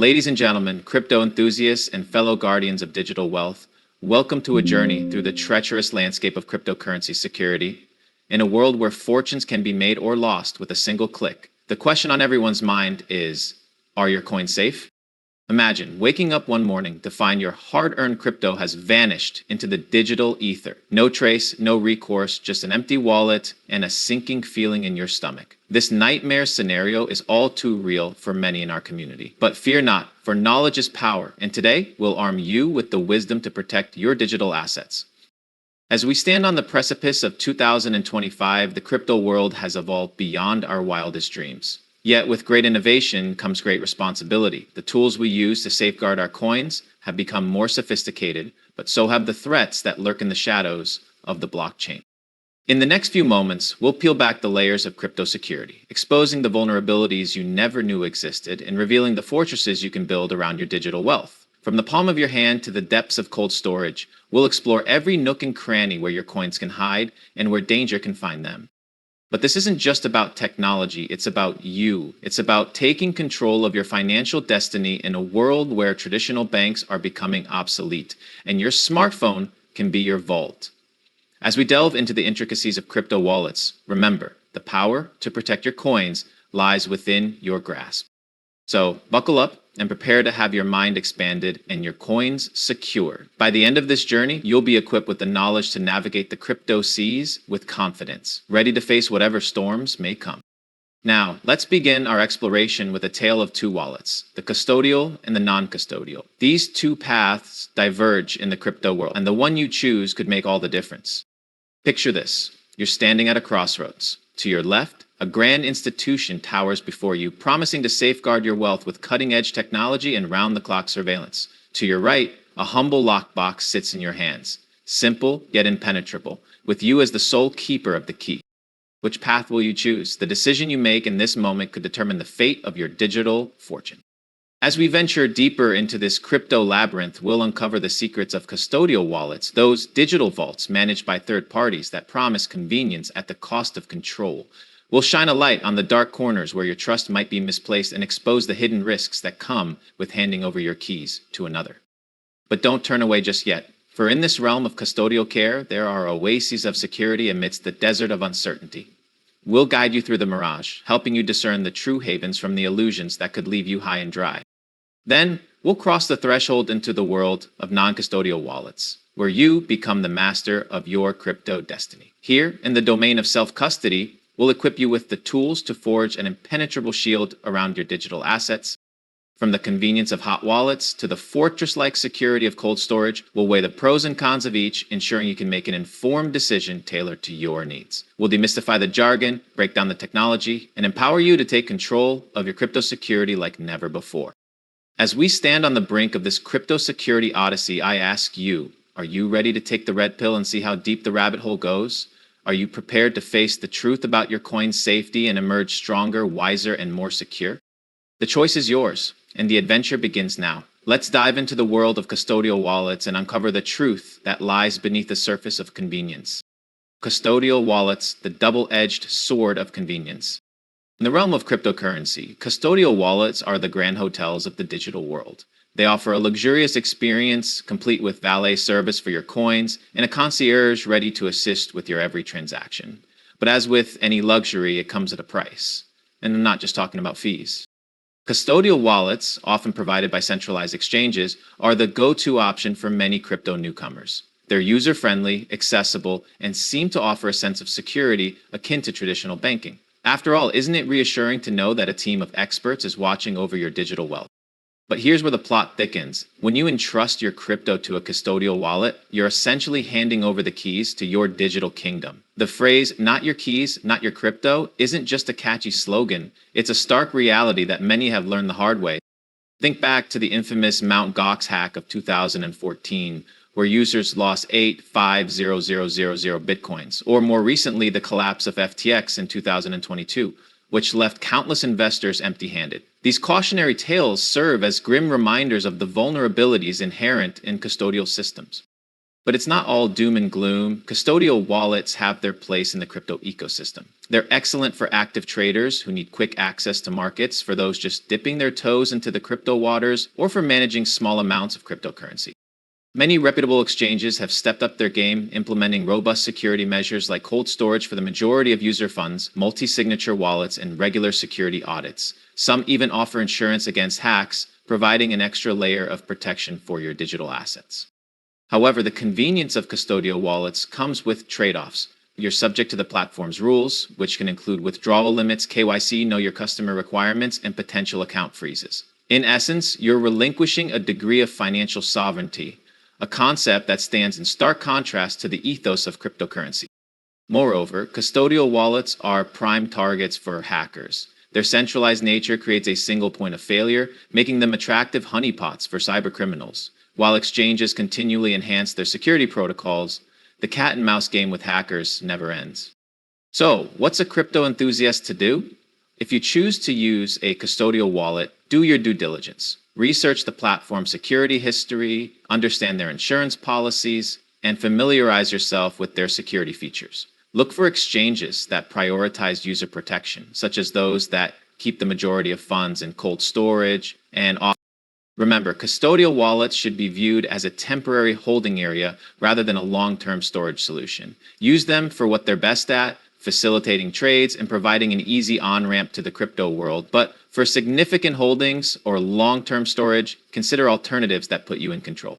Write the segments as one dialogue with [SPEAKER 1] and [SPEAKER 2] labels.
[SPEAKER 1] Ladies and gentlemen, crypto enthusiasts and fellow guardians of digital wealth, welcome to a journey through the treacherous landscape of cryptocurrency security. In a world where fortunes can be made or lost with a single click, the question on everyone's mind is, are your coins safe? Imagine waking up one morning to find your hard-earned crypto has vanished into the digital ether. No trace, no recourse, just an empty wallet and a sinking feeling in your stomach. This nightmare scenario is all too real for many in our community. But fear not, for knowledge is power, and today we'll arm you with the wisdom to protect your digital assets. As we stand on the precipice of 2025, the crypto world has evolved beyond our wildest dreams. Yet with great innovation comes great responsibility. The tools we use to safeguard our coins have become more sophisticated, but so have the threats that lurk in the shadows of the blockchain. In the next few moments, we'll peel back the layers of crypto security, exposing the vulnerabilities you never knew existed and revealing the fortresses you can build around your digital wealth. From the palm of your hand to the depths of cold storage, we'll explore every nook and cranny where your coins can hide and where danger can find them. But this isn't just about technology, it's about you. It's about taking control of your financial destiny in a world where traditional banks are becoming obsolete, and your smartphone can be your vault. As we delve into the intricacies of crypto wallets, remember, the power to protect your coins lies within your grasp. So buckle up and prepare to have your mind expanded and your coins secured. By the end of this journey, you'll be equipped with the knowledge to navigate the crypto seas with confidence, ready to face whatever storms may come. Now, let's begin our exploration with a tale of two wallets, the custodial and the non-custodial. These two paths diverge in the crypto world, and the one you choose could make all the difference. Picture this. You're standing at a crossroads. To your left, a grand institution towers before you, promising to safeguard your wealth with cutting-edge technology and round-the-clock surveillance. To your right, a humble lockbox sits in your hands, simple yet impenetrable, with you as the sole keeper of the key. Which path will you choose? The decision you make in this moment could determine the fate of your digital fortune. As we venture deeper into this crypto labyrinth, we'll uncover the secrets of custodial wallets, those digital vaults managed by third parties that promise convenience at the cost of control. We'll shine a light on the dark corners where your trust might be misplaced and expose the hidden risks that come with handing over your keys to another. But don't turn away just yet, for in this realm of custodial care, there are oases of security amidst the desert of uncertainty. We'll guide you through the mirage, helping you discern the true havens from the illusions that could leave you high and dry. Then, we'll cross the threshold into the world of non-custodial wallets, where you become the master of your crypto destiny. Here, in the domain of self-custody, we'll equip you with the tools to forge an impenetrable shield around your digital assets. From the convenience of hot wallets to the fortress-like security of cold storage, we'll weigh the pros and cons of each, ensuring you can make an informed decision tailored to your needs. We'll demystify the jargon, break down the technology, and empower you to take control of your crypto security like never before. As we stand on the brink of this crypto security odyssey, I ask you, are you ready to take the red pill and see how deep the rabbit hole goes? Are you prepared to face the truth about your coin's safety and emerge stronger, wiser, and more secure? The choice is yours, and the adventure begins now. Let's dive into the world of custodial wallets and uncover the truth that lies beneath the surface of convenience. Custodial wallets, the double-edged sword of convenience. In the realm of cryptocurrency, custodial wallets are the grand hotels of the digital world. They offer a luxurious experience, complete with valet service for your coins, and a concierge ready to assist with your every transaction. But as with any luxury, it comes at a price. And I'm not just talking about fees. Custodial wallets, often provided by centralized exchanges, are the go-to option for many crypto newcomers. They're user-friendly, accessible, and seem to offer a sense of security akin to traditional banking. After all, isn't it reassuring to know that a team of experts is watching over your digital wealth? But here's where the plot thickens. When you entrust your crypto to a custodial wallet, you're essentially handing over the keys to your digital kingdom. The phrase, "not your keys, not your crypto," isn't just a catchy slogan. It's a stark reality that many have learned the hard way. Think back to the infamous Mt. Gox hack of 2014, where users lost 8,500,000 bitcoins, or more recently, the collapse of FTX in 2022, which left countless investors empty-handed. These cautionary tales serve as grim reminders of the vulnerabilities inherent in custodial systems. But it's not all doom and gloom. Custodial wallets have their place in the crypto ecosystem. They're excellent for active traders who need quick access to markets, for those just dipping their toes into the crypto waters, or for managing small amounts of cryptocurrency. Many reputable exchanges have stepped up their game, implementing robust security measures like cold storage for the majority of user funds, multi-signature wallets, and regular security audits. Some even offer insurance against hacks, providing an extra layer of protection for your digital assets. However, the convenience of custodial wallets comes with trade-offs. You're subject to the platform's rules, which can include withdrawal limits, KYC, know your customer requirements, and potential account freezes. In essence, you're relinquishing a degree of financial sovereignty, a concept that stands in stark contrast to the ethos of cryptocurrency. Moreover, custodial wallets are prime targets for hackers. Their centralized nature creates a single point of failure, making them attractive honeypots for cybercriminals. While exchanges continually enhance their security protocols, the cat and mouse game with hackers never ends. So, what's a crypto enthusiast to do? If you choose to use a custodial wallet, do your due diligence. Research the platform's security history, understand their insurance policies, and familiarize yourself with their security features. Look for exchanges that prioritize user protection, such as those that keep the majority of funds in cold storage and remember, custodial wallets should be viewed as a temporary holding area rather than a long-term storage solution. Use them for what they're best at, facilitating trades and providing an easy on-ramp to the crypto world. But for significant holdings or long-term storage, consider alternatives that put you in control.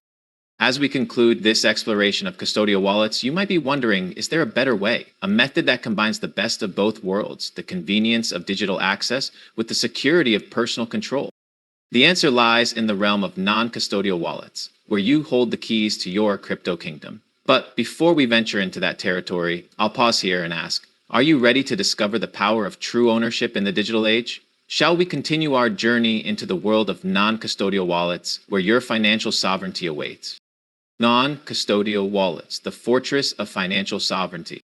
[SPEAKER 1] As we conclude this exploration of custodial wallets, you might be wondering, is there a better way? A method that combines the best of both worlds, the convenience of digital access with the security of personal control? The answer lies in the realm of non-custodial wallets, where you hold the keys to your crypto kingdom. But before we venture into that territory, I'll pause here and ask, are you ready to discover the power of true ownership in the digital age? Shall we continue our journey into the world of non-custodial wallets, where your financial sovereignty awaits? Non-custodial wallets, the fortress of financial sovereignty.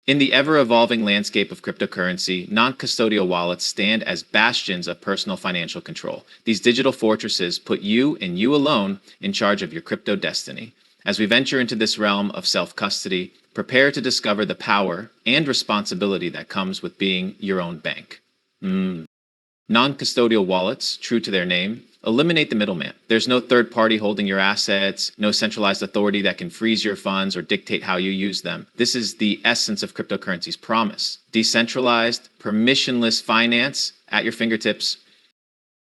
[SPEAKER 1] In the ever-evolving landscape of cryptocurrency, non-custodial wallets stand as bastions of personal financial control. These digital fortresses put you and you alone in charge of your crypto destiny. As we venture into this realm of self-custody, prepare to discover the power and responsibility that comes with being your own bank. Non-custodial wallets, true to their name, eliminate the middleman. There's no third party holding your assets, no centralized authority that can freeze your funds or dictate how you use them. This is the essence of cryptocurrency's promise. Decentralized, permissionless finance at your fingertips.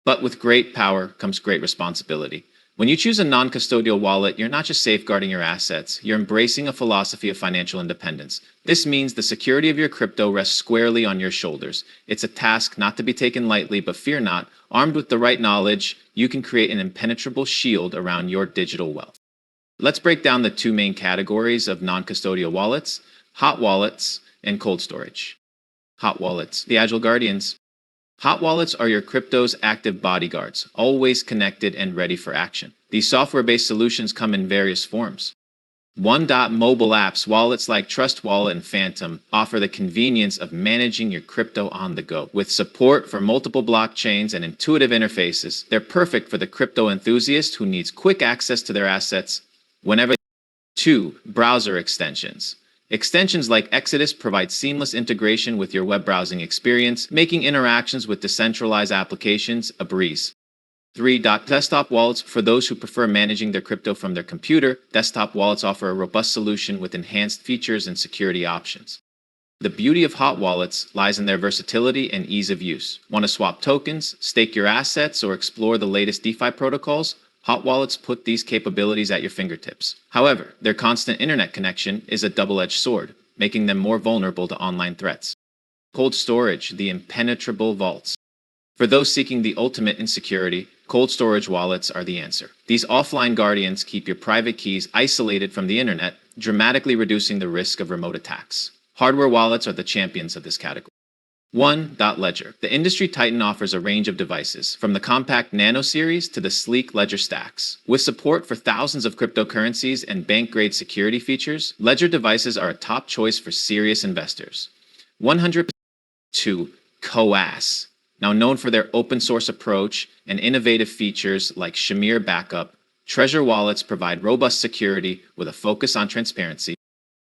[SPEAKER 1] But with great power comes great responsibility. When you choose a non-custodial wallet, you're not just safeguarding your assets, you're embracing a philosophy of financial independence. This means the security of your crypto rests squarely on your shoulders. It's a task not to be taken lightly, but fear not, armed with the right knowledge, you can create an impenetrable shield around your digital wealth. Let's break down the two main categories of non-custodial wallets: hot wallets and cold storage. Hot wallets, the agile guardians. Hot wallets are your crypto's active bodyguards, always connected and ready for action. These software-based solutions come in various forms. Mobile apps, wallets like Trust Wallet and Phantom, offer the convenience of managing your crypto on the go. With support for multiple blockchains and intuitive interfaces, they're perfect for the crypto enthusiast who needs quick access to their assets whenever. 2. Browser extensions. Extensions like Exodus provide seamless integration with your web browsing experience, making interactions with decentralized applications a breeze. 3. Desktop wallets. For those who prefer managing their crypto from their computer, desktop wallets offer a robust solution with enhanced features and security options. The beauty of hot wallets lies in their versatility and ease of use. Want to swap tokens, stake your assets, or explore the latest DeFi protocols? Hot wallets put these capabilities at your fingertips. However, their constant internet connection is a double-edged sword, making them more vulnerable to online threats. Cold storage, the impenetrable vaults. For those seeking the ultimate in security, cold storage wallets are the answer. These offline guardians keep your private keys isolated from the internet, dramatically reducing the risk of remote attacks. Hardware wallets are the champions of this category. 1. Ledger. The industry titan offers a range of devices, from the compact Nano series to the sleek Ledger stacks. With support for thousands of cryptocurrencies and bank-grade security features, Ledger devices are a top choice for serious investors. 100%. 2. Now known for their open-source approach and innovative features like Shamir Backup, Trezor wallets provide robust security with a focus on transparency.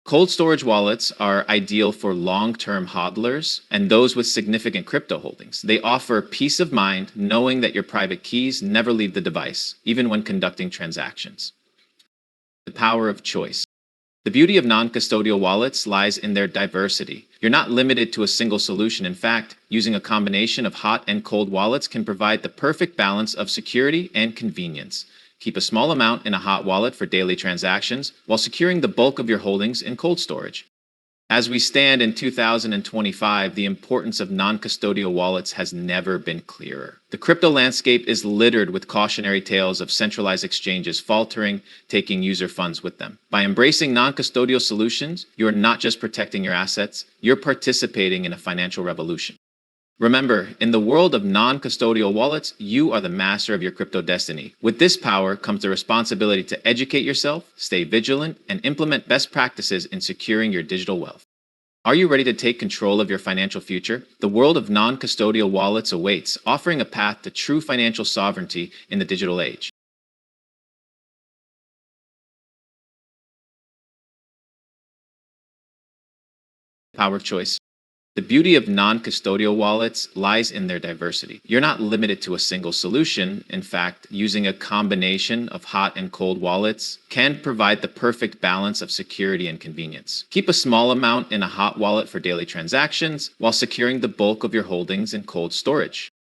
[SPEAKER 1] Cold storage wallets are ideal for long-term hodlers and those with significant crypto holdings. They offer peace of mind knowing that your private keys never leave the device, even when conducting transactions. The power of choice. The beauty of non-custodial wallets lies in their diversity. You're not limited to a single solution. In fact, using a combination of hot and cold wallets can provide the perfect balance of security and convenience. Keep a small amount in a hot wallet for daily transactions while securing the bulk of your holdings in cold storage. As we stand in 2025, the importance of non-custodial wallets has never been clearer. The crypto landscape is littered with cautionary tales of centralized exchanges faltering, taking user funds with them. By embracing non-custodial solutions, you are not just protecting your assets, you're participating in a financial revolution. Remember, in the world of non-custodial wallets, you are the master of your crypto destiny. With this power comes the responsibility to educate yourself, stay vigilant, and implement best practices in securing your digital wealth. Are you ready to take control of your financial future? The world of non-custodial wallets awaits, offering a path to true financial sovereignty in the digital age. Power of choice. The beauty of non-custodial wallets lies in their diversity. You're not limited to a single solution. In fact, using a combination of hot and cold wallets can provide the perfect balance of security and convenience. Keep a small amount in a hot wallet for daily transactions while securing the bulk of your holdings in cold storage.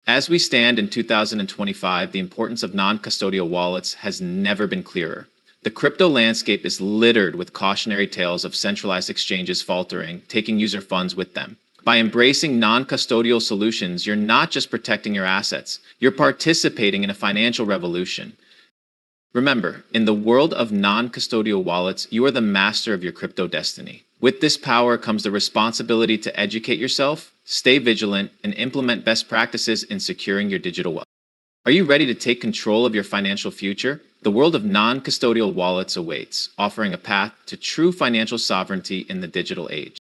[SPEAKER 1] As we stand in 2025, the importance of non-custodial wallets has never been clearer. The crypto landscape is littered with cautionary tales of centralized exchanges faltering, taking user funds with them. By embracing non-custodial solutions, you're not just protecting your assets, you're participating in a financial revolution. Remember, in the world of non-custodial wallets, you are the master of your crypto destiny. With this power comes the responsibility to educate yourself, stay vigilant, and implement best practices in securing your digital wealth. Are you ready to take control of your financial future? The world of non-custodial wallets awaits, offering a path to true financial sovereignty in the digital age.